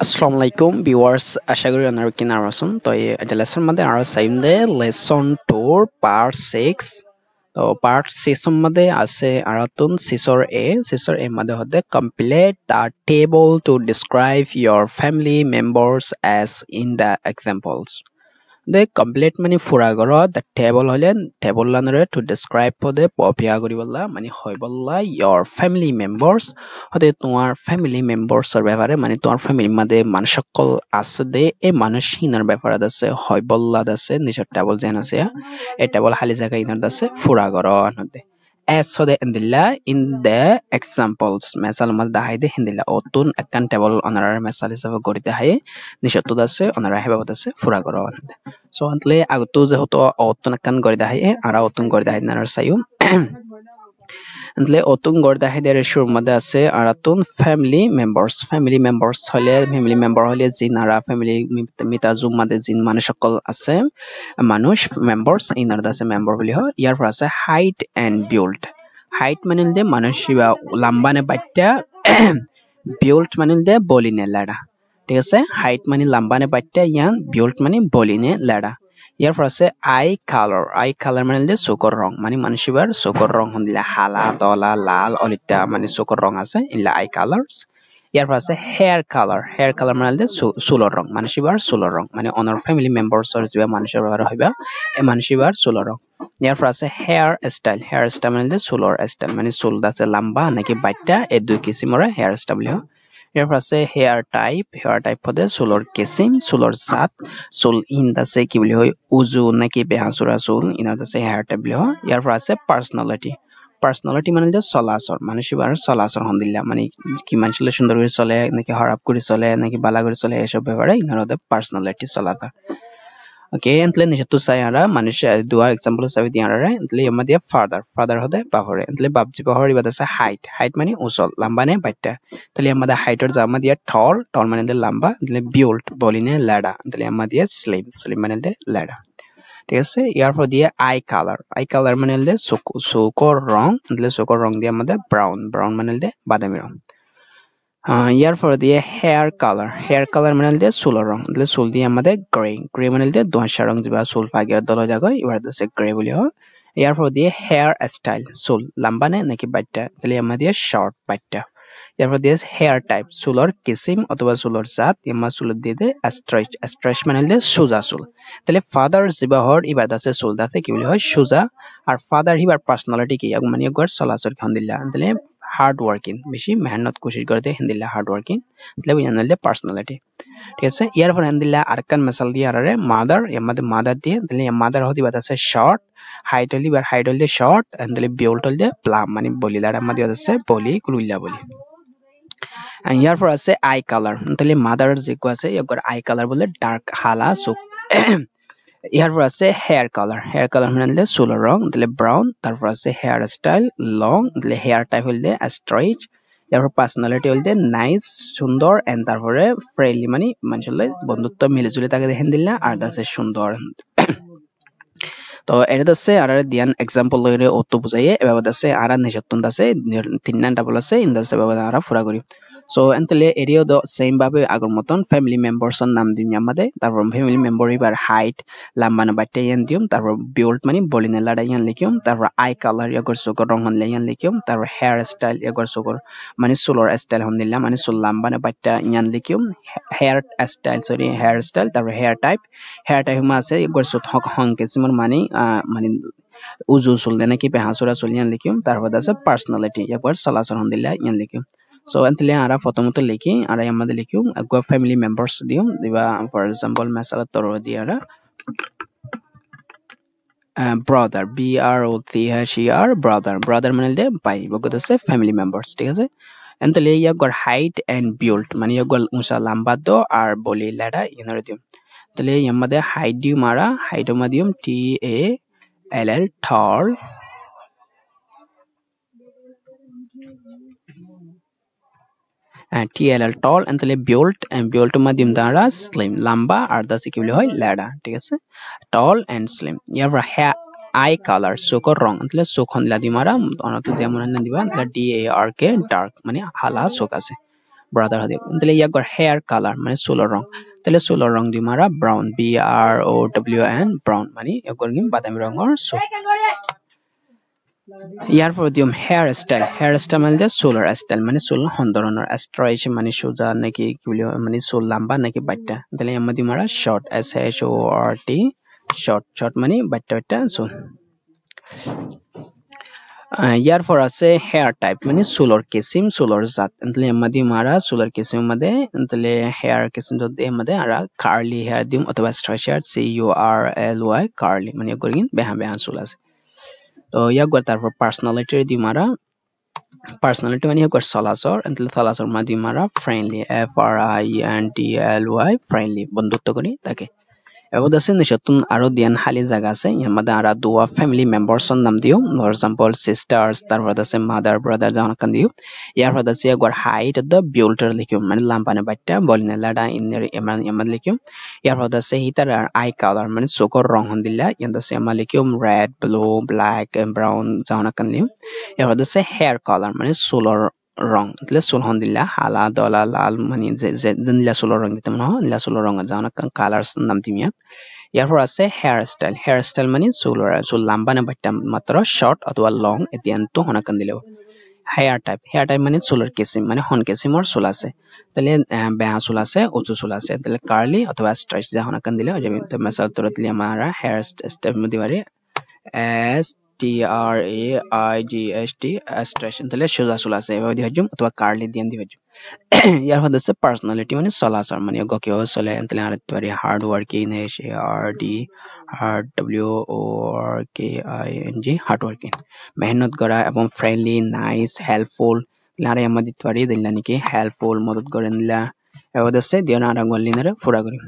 Assalamu alaikum viewers আশা করি আপনারা কিনা আছেন তো এটা লেসন মধ্যে আমরা সাইম দে লেসন 2 পার্ট 6 তো পার্ট 6 এর মধ্যে আছে আরাতুন সিসর এ মধ্যে হতে complete the table to describe your family members as in the examples. The complete mani fura goro the table holen table lanore to describe pode popia goribolla mani hoibolla your family members hode তোমার family members এর ব্যাপারে মানে তোমার family মধ্যে মানুষ সকল আছে দে এই মানুষ হিনার ব্যাপারে আছে হইবল্লা আছে নিচের table যেন আছে এই table খালি জায়গা ইনার আছে ফুরা গরো নদে as hode indilla in the examples mesal mal dahai de hindilla otun akan table onarar mesal hisabe gorite haye নিচের আছে onarar heba আছে ফুরা গরো নদে so antle agutu je hoto otun akan gorite haye ara otun gorite haye narar sayu antle otun gorite haye der shur madhe ase aratun family members hole family member hole jinara family mitazum madhe jin manush সকল আছে মানুষ members inner আছে member বলি হয় ইয়ার পর আছে height and build height মানে দে মানুষ বা লম্বানে বাচ্চা build মানে দে বলিনে লাড়া ঠিক আছে height মানে লম্বানে বাচ্চা ইয়ান build মানে বলিনে লাড়া ইয়ার পর আছে eye color মানে দে চোখৰ ৰং মানে মানুষিবাৰ চোখৰ ৰং হন্দিলা হালা দলা লাল অলিটা মানে চোখৰ ৰং আছে ইলা eye colors ইয়াৰ পৰ আছে হেয়াৰ কালাৰ মানে দে চুলৰ ৰং মানুষিবাৰ চুলৰ ৰং মানে অনাৰ ফ্যামিলি মেম্বাৰসৰ যিবা মানুষৰ ব্যবহাৰ হইবা এই মানুষিবাৰ চুলৰ ৰং ইয়াৰ পৰ আছে হেয়াৰ স্টাইল মানে দে চুলৰ স্টাইল মানে চুল আছে লম্বা নাকি বাইটা এই দুই কিসিমৰ হেয়াৰ স্টাইল বলি হয় ইয়াৰ পৰ আছে হেয়াৰ টাইপ হতে চুলৰ কিসিম চুলৰ জাত চুল ইন আছে কি বলি হয় উজু নাকি বেহাসুরা চুল ইনার আছে হেয়ার টাইপ বলি হয় ইয়ার পর আছে পার্সোনালিটি মানে যে চলাচল মানুষিবার চলাচল হন্দিল্লা মানে কি মানুষলে সুন্দর করে চলে নাকি খারাপ করে চলে নাকি বালা করে চলে এসব ব্যাপারে ইনারদের পার্সোনালিটি চলাচল ওকে এন্টলে নিচে চাই আরা মানুষ দুয়া এক্সাম্পল হিসাবে দিয়ে আরা এন্টলে এমা দিয়ে ফাদার হতে বাহরে এন্টলে বাপজি বাহরে বাদ আছে হাইট মানে উচল লম্বা নে বাইটা তাহলে আমাদের হাইটর জামা দিয়ে টল মানে দে লম্বা এন্টলে বিউল্ট বলিনে লাডা এন্টলে এমা দিয়ে স্লিম মানে দে লাডা ঠিক আছে ইয়ার পর দিয়ে আই কালার মানে দে চোখৰ ৰং দিয়ে আমাদেৰ ব্ৰাউন মানে দে বাদামি ৰং ইয়াৰ পৰ দিয়ে হেয়াৰ কালাৰ মানে দিয়ে চুলৰ রং চুল দিয়ে আমাদের গ্রে মানে দিয়ে দোঁয়াশা রং যা চুল ফাগিয়ার দল জায়গা এবার আছে গ্রে বলি হয় ইয়ার পর দিয়ে হেয়ার স্টাইল চুল লম্বা নে নাকি বাচ্চা তাহলে আমাদের দিয়ে শর্ট বাচ্চা ইয়ার পর দিয়ে হেয়ার টাইপ চুলৰ কিসিম অথবা চুলৰ জাত এমা চুল দিয়ে দে স্ট্রেচ মানে দিয়ে সোজা চুল তাহলে ফাদার জিবাহর এবার আছে চুল দাতে কি বলি হয় সোজা আর ফাদার হিবার পার্সোনালিটি কি মানে একবার চলাচল খন দিলা তাহলে হার্ড ওয়ার্কিং বেশি মেহনত কোশিশ করতে হিন্দিলা হার্ড ওয়ার্কিং তাহলে বুঝানলে পার্সোনালিটি ঠিক আছে ইয়ার পর হিন্দিলা আরকান মাসাল দিয়ে আরে মাদার মাদার দিয়ে তাহলে মাদার হতে বাদ আছে শর্ট হাইট হলি শর্ট তাহলে বিউল্ট হলি প্লাম মানে বলিলার আমাদের আছে বলি কুলুল্লা বলি ইয়ার পর আছে আই কালার তাহলে মাদার যে আছে একবার আই কালার বলে ডার্ক হালা চোখ ইয়ার পর আছে হেয়ার কালার মানে চুলৰ রং তাহলে ব্রাউন তারপর আছে হেয়ার স্টাইল লং তাহলে হেয়ার টাইপ হইলে স্ট্রেচ ইয়ার পর পার্সোনালিটি হইলে নাইস সুন্দর এন্ড তারপরে ফ্রেন্ডলি মানে মানুষের বন্ধুত্ব মিলেজুলে তাকে দেখেন দিল না আর আছে সুন্দর তো এটা আছে আর দিয়ান এক্সাম্পল লইরে অত বুঝাইয়ে এভাবে আছে আর নিজত্তন আছে তিনটা ডাবল আছে ইন্দাসে এভাবে আর ফুরা করি সো এন্টলে এরিয়া দ সেম ভাবে আগর মতন ফ্যামিলি মেম্বারস এর নাম দিম আমাদের তারপর ফ্যামিলি মেম্বার এবার হাইট লম্বা না বাটে ইয়ান দিম তারপর বিল্ড মানে বলিনে লাড়া ইয়ান লিখিম তারপর আই কালার ইয়াগর চোখৰ ৰং হন ইয়ান লিখিম তাৰপৰ হেয়াৰ স্টাইল ইয়াগৰ চোখৰ মানে চুলৰ স্টাইল হন দিলা মানে চুল লম্বা না বাটে ইয়ান লিখিম হেয়ার স্টাইল তারপর হেয়ার টাইপ মা আছে ইয়াগর চোখ হং কিসিমৰ মানে উজু চুল নাকি বেহাসুরা চুল ইয়ান লিখিম তারপর আছে পার্সোনালিটি ইয়াগর চলাচল হন দিলা ইয়ান লিখিম so antile ara প্রথমত লিখি আর আমাদের লিখিম গো ফ্যামিলি মেম্বারস দিম দিবা ফর एग्जांपल মেসালা তর দি ara brother brother মানে দে ভাই বগত আছে ফ্যামিলি মেম্বারস ঠিক আছে antile Yegor height and build মানে ইয়াগর উঁচা লম্বা দ আর বলি লাড়া ইনর দিম তাহলে আমাদের হাইট দিম ara হাইট দিম TALL tall TLL tall and তাহলে built মাধ্যম দ্বারা slim লম্বা আর দাসে কি বলি হয় লাডা ঠিক আছে tall and slim ইয়ার হেয়ার আই কালার চোখৰ রং তাহলে চোখন লাদি মারা অনত যেমন না দিবা তাহলে DARK ডার্ক মানে হালা চোখ আছে brother hadi tele ya gor hair color mane sulor rong tele sulor rong di mara brown brown brown mane ya gor gim badami rongor sul ইয়ার পর দিম হেয়ার স্টাইল মানে সোলার স্টাইল মানে soul হন্দরনের স্ট্রাইচ মানে সোজা নাকি কি বলি মানে সোল লম্বা নাকি বাট্টা তাহলে আমরা দিম আর শর্ট SHORT শর্ট মানে বাট্টা বাট্টা সোল ইয়ার পর আছে হেয়ার টাইপ মানে সোলর কিসিম সোলর জাত তাহলে আমরা দিম আর সোলর কিসিম মধ্যে তাহলে হেয়ার কিসিম যদি মধ্যে আর কার্লি হেয়ার দিম অথবা স্ট্রাইচ হেয়ার CURLY কার্লি মানে করিন বেহা বেহা সোল আছে তো ইয়াক গর তারপর পার্সোনালিটি দি মারা পার্সোনালিটি মানে ইয়াক গর সালাসর এন্টলে সালাসর মা দি মারা ফ্রেন্ডলি FRIENDLY ফ্রেন্ডলি বন্ধুত্ব করি তাকে এবার আছে নিশতুন আরো দিয়ান খালি জায়গা আছে ইয়ার মধ্যে আর দুয়া ফ্যামিলি মেম্বারসর নাম দিও ফর এক্সাম্পল সিস্টার্স তারপর আছে মাদার ব্রাদার জানা কান দিও ইয়ার পর আছে ইয়ার হাইট অফ দ্য বিল্টার লিখিও মানে লাম্পানে বাট্টা বলিনা লাডা ইনের এমান লিখিও ইয়ার পর আছে হিতার আই কালার মানে চোখর রং হন দিলা ইয়ার আছে আমা লিখিও রেড ব্লু ব্ল্যাক ব্রাউন জানা কান লিও ইয়ার পর আছে হেয়ার কালার মানে চুলৰ রং એટલે চুল হন দিলা হালা দলা লাল মানে যে নীলা চুলৰ ৰং দিতে মনে হয় নীলা চুলৰ রং জানা কান কালার্স নাম দিমিয়া ইয়ার পর আছে হেয়ার স্টাইল মানে চুল লম্বা না বাট্টা মাত্র শর্ট অথবা লং এতিয়ানটো হনাকান দিলেও হেয়ার টাইপ মানে চুলৰ কিসিম মানে হন কিসিমৰ চুল আছে তাহলে বেহা চুল আছে উঁচু চুল আছে তাহলে কার্লি অথবা স্ট্রেচ যা হনাকান দিলে যাবে তো মেসাল তরত দিলে আমরা হেয়ার স্টাইল মধ্যে বারে STRAIGST স্ট্রেচ তাহলে সোজা চুল আছে এভাবে দিয়ে হজুম অথবা কার্লি দিয়ে দিয়ে হজুম ইয়ার মধ্যে আছে পার্সোনালিটি মানে চলাচল মানে গকেও চলে তাহলে আর একবারে hard working HARD hard working মেহনত করা এবং ফ্রেন্ডলি নাইস হেল্পফুল লারে আমাদের দিতে পারি দিলা নাকি হেল্পফুল মদত করেন দিলা এবার আছে দিও না আরাঙ্গলিনারে ফুরা করি